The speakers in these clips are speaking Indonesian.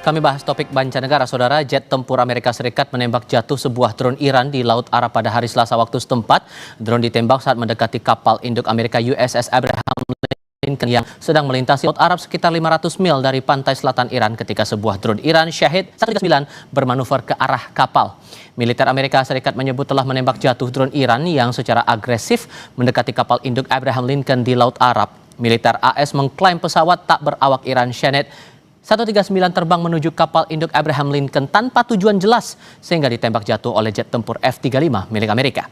Kami bahas topik mancanegara, saudara. Jet tempur Amerika Serikat menembak jatuh sebuah drone Iran di Laut Arab pada hari Selasa waktu setempat. Drone ditembak saat mendekati kapal induk Amerika USS Abraham Lincoln yang sedang melintasi Laut Arab sekitar 500 mil dari pantai selatan Iran ketika sebuah drone Iran Shahid 139 bermanuver ke arah kapal. Militer Amerika Serikat menyebut telah menembak jatuh drone Iran yang secara agresif mendekati kapal induk Abraham Lincoln di Laut Arab. Militer AS mengklaim pesawat tak berawak Iran Shahid 139 terbang menuju kapal induk Abraham Lincoln tanpa tujuan jelas sehingga ditembak jatuh oleh jet tempur F-35 milik Amerika.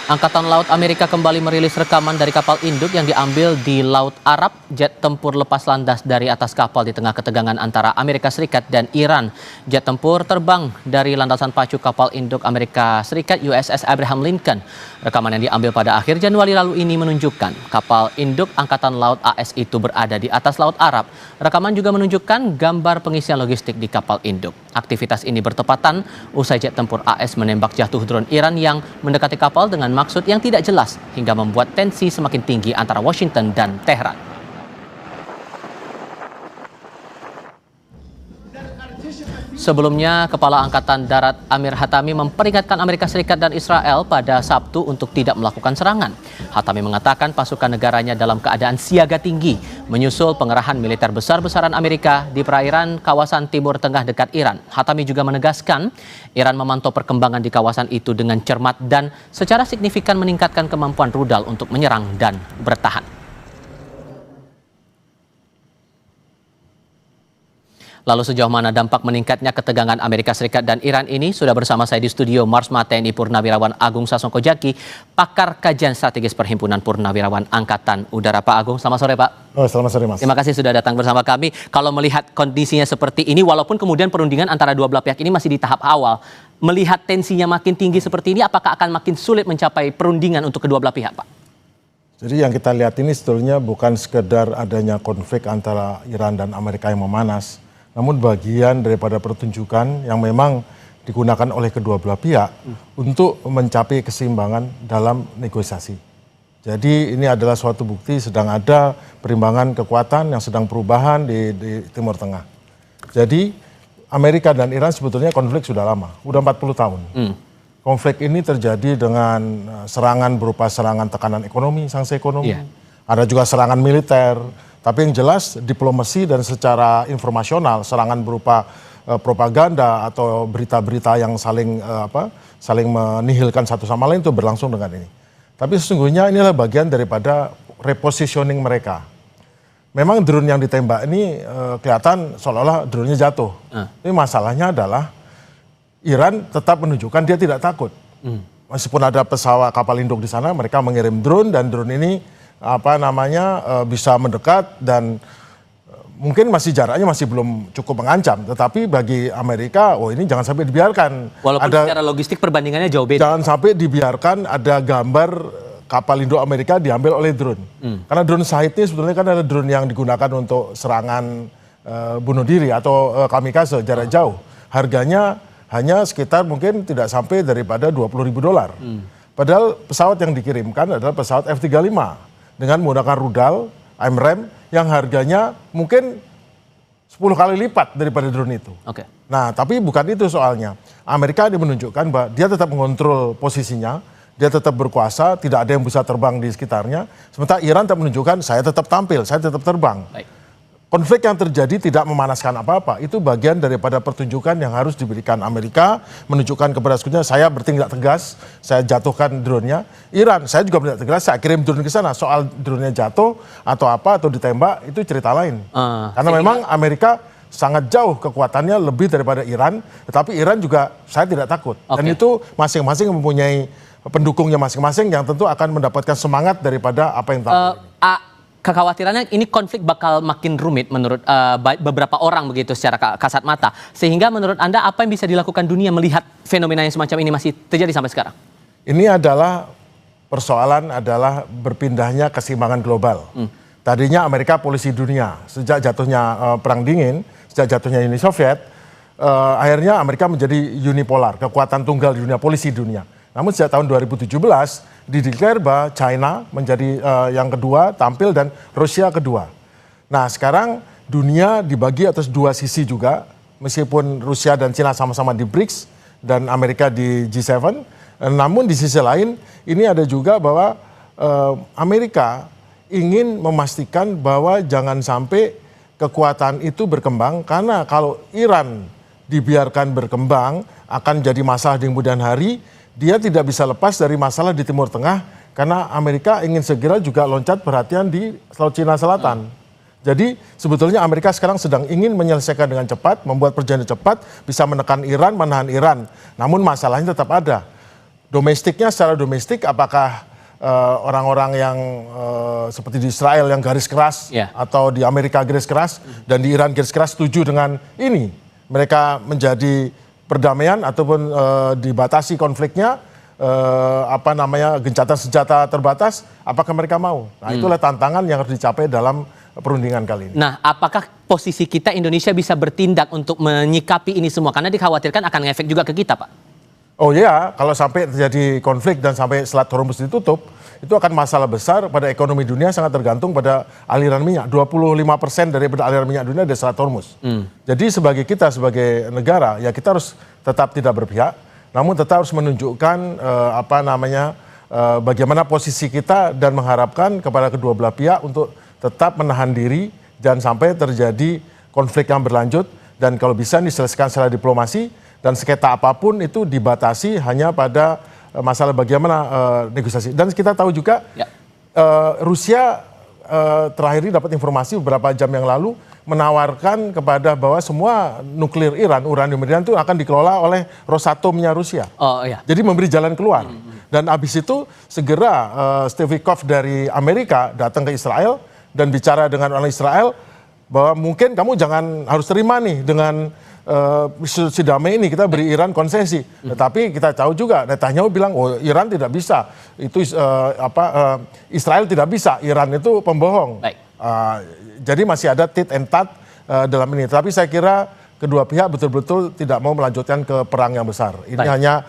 Angkatan Laut Amerika kembali merilis rekaman dari kapal induk yang diambil di Laut Arab. Jet tempur lepas landas dari atas kapal di tengah ketegangan antara Amerika Serikat dan Iran. Jet tempur terbang dari landasan pacu kapal induk Amerika Serikat USS Abraham Lincoln. Rekaman yang diambil pada akhir Januari lalu ini menunjukkan kapal induk Angkatan Laut AS itu berada di atas Laut Arab. Rekaman juga menunjukkan gambar pengisian logistik di kapal induk. Aktivitas ini bertepatan usai jet tempur AS menembak jatuh drone Iran yang mendekati kapal dengan maksud yang tidak jelas hingga membuat tensi semakin tinggi antara Washington dan Teheran. Sebelumnya, Kepala Angkatan Darat Amir Hatami memperingatkan Amerika Serikat dan Israel pada Sabtu untuk tidak melakukan serangan. Hatami mengatakan pasukan negaranya dalam keadaan siaga tinggi menyusul pengerahan militer besar-besaran Amerika di perairan kawasan Timur Tengah dekat Iran. Hatami juga menegaskan Iran memantau perkembangan di kawasan itu dengan cermat dan secara signifikan meningkatkan kemampuan rudal untuk menyerang dan bertahan. Lalu sejauh mana dampak meningkatnya ketegangan Amerika Serikat dan Iran ini? Sudah bersama saya di studio Marsma TNI Purnawirawan Agung Sasongko Jaki, pakar kajian strategis Perhimpunan Purnawirawan Angkatan Udara. Pak Agung, selamat sore Pak. Oh, selamat sore Mas. Terima kasih sudah datang bersama kami. Kalau melihat kondisinya seperti ini, walaupun kemudian perundingan antara dua belah pihak ini masih di tahap awal, melihat tensinya makin tinggi seperti ini, apakah akan makin sulit mencapai perundingan untuk kedua belah pihak Pak? Jadi yang kita lihat ini sebetulnya bukan sekedar adanya konflik antara Iran dan Amerika yang memanas, namun bagian daripada pertunjukan yang memang digunakan oleh kedua belah pihak untuk mencapai keseimbangan dalam negosiasi. Jadi ini adalah suatu bukti sedang ada perimbangan kekuatan yang sedang perubahan di Timur Tengah. Jadi Amerika dan Iran sebetulnya konflik sudah lama, udah 40 tahun. Konflik ini terjadi dengan serangan berupa serangan tekanan ekonomi, sanksi ekonomi. Ada juga serangan militer. Tapi yang jelas diplomasi dan secara informasional serangan berupa propaganda atau berita-berita yang saling menihilkan satu sama lain itu berlangsung dengan ini. Tapi sesungguhnya inilah bagian daripada repositioning mereka. Memang drone yang ditembak ini kelihatan seolah-olah drone-nya jatuh. Tapi masalahnya adalah Iran tetap menunjukkan dia tidak takut. Meskipun ada pesawat kapal induk di sana, mereka mengirim drone dan drone ini bisa mendekat dan mungkin jaraknya masih belum cukup mengancam, tetapi bagi Amerika, ini jangan sampai dibiarkan. Walaupun secara logistik perbandingannya jauh beda. Jangan sampai dibiarkan ada gambar kapal induk Amerika diambil oleh drone. Karena drone Shahid ini sebetulnya kan ada drone yang digunakan untuk serangan bunuh diri atau kamikaze jarak jauh. Harganya hanya sekitar mungkin tidak sampai daripada $20.000. Padahal pesawat yang dikirimkan adalah pesawat F-35. Dengan menggunakan rudal AMRAAM yang harganya mungkin 10 kali lipat daripada drone itu. Nah, tapi bukan itu soalnya. Amerika ini menunjukkan bahwa dia tetap mengontrol posisinya, dia tetap berkuasa, tidak ada yang bisa terbang di sekitarnya. Sementara Iran tetap menunjukkan saya tetap tampil, saya tetap terbang. Konflik yang terjadi tidak memanaskan apa-apa. Itu bagian daripada pertunjukan yang harus diberikan Amerika, menunjukkan kepada sekutunya saya bertindak tegas, saya jatuhkan drone-nya. Iran, saya juga bertindak tegas, saya kirim drone ke sana. Soal drone-nya jatuh atau apa atau ditembak itu cerita lain. Karena memang Amerika sangat jauh kekuatannya lebih daripada Iran, tetapi Iran juga saya tidak takut. Dan itu masing-masing mempunyai pendukungnya masing-masing yang tentu akan mendapatkan semangat daripada apa yang tampil. Kekhawatirannya ini konflik bakal makin rumit menurut beberapa orang begitu secara kasat mata. Sehingga menurut Anda apa yang bisa dilakukan dunia melihat fenomena yang semacam ini masih terjadi sampai sekarang? Ini adalah persoalan berpindahnya keseimbangan global. Tadinya Amerika polisi dunia. Sejak jatuhnya Perang Dingin, sejak jatuhnya Uni Soviet, akhirnya Amerika menjadi unipolar, kekuatan tunggal di dunia, polisi dunia. Namun sejak tahun 2017 dideklar bahwa China menjadi yang kedua tampil dan Rusia kedua. Nah sekarang dunia dibagi atas dua sisi juga, meskipun Rusia dan China sama-sama di BRICS dan Amerika di G7. Namun di sisi lain ini ada juga bahwa Amerika ingin memastikan bahwa jangan sampai kekuatan itu berkembang, karena kalau Iran dibiarkan berkembang akan jadi masalah di kemudian hari. Dia tidak bisa lepas dari masalah di Timur Tengah karena Amerika ingin segera juga loncat perhatian di Laut Cina Selatan. Jadi sebetulnya Amerika sekarang sedang ingin menyelesaikan dengan cepat, membuat perjanjian cepat, bisa menekan Iran, menahan Iran. Namun masalahnya tetap ada. Domestiknya secara domestik apakah orang-orang yang seperti di Israel yang garis keras atau di Amerika garis keras dan di Iran garis keras setuju dengan ini. Mereka menjadi perdamaian ataupun dibatasi konfliknya, gencatan senjata terbatas, apakah mereka mau? Nah itulah tantangan yang harus dicapai dalam perundingan kali ini. Nah, apakah posisi kita Indonesia bisa bertindak untuk menyikapi ini semua? Karena dikhawatirkan akan ngefek juga ke kita, Pak. Oh iya, kalau sampai terjadi konflik dan sampai Selat Hormuz ditutup, itu akan masalah besar pada ekonomi dunia, sangat tergantung pada aliran minyak. 25% daripada aliran minyak dunia dari Selat Hormuz. Jadi sebagai kita, sebagai negara, ya kita harus tetap tidak berpihak, namun tetap harus menunjukkan bagaimana posisi kita dan mengharapkan kepada kedua belah pihak untuk tetap menahan diri dan sampai terjadi konflik yang berlanjut, dan kalau bisa diselesaikan secara diplomasi dan sengketa apapun itu dibatasi hanya pada masalah bagaimana negosiasi. Dan kita tahu juga Rusia terakhir ini dapat informasi beberapa jam yang lalu menawarkan kepada bahwa semua nuklir Iran, uranium Iran itu akan dikelola oleh Rosatomnya Rusia. Jadi memberi jalan keluar. Dan habis itu segera Steve Witkoff dari Amerika datang ke Israel dan bicara dengan orang Israel bahwa mungkin kamu jangan harus terima nih dengan si damai ini, kita beri Iran konsesi. Tetapi kita tahu juga Netanyahu bilang, oh Iran tidak bisa, itu Israel tidak bisa, Iran itu pembohong. Jadi masih ada tit and tat dalam ini. Tapi saya kira kedua pihak betul-betul tidak mau melanjutkan ke perang yang besar. Ini hanya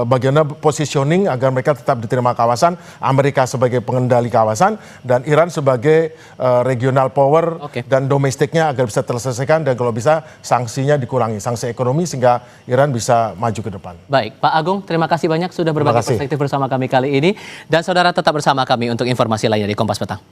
bagaimana positioning agar mereka tetap diterima kawasan, Amerika sebagai pengendali kawasan, dan Iran sebagai regional power dan domestiknya agar bisa terselesaikan, dan kalau bisa sanksinya dikurangi, sanksi ekonomi, sehingga Iran bisa maju ke depan. Baik, Pak Agung, terima kasih banyak sudah berbagi perspektif bersama kami kali ini, dan saudara tetap bersama kami untuk informasi lainnya di Kompas Petang.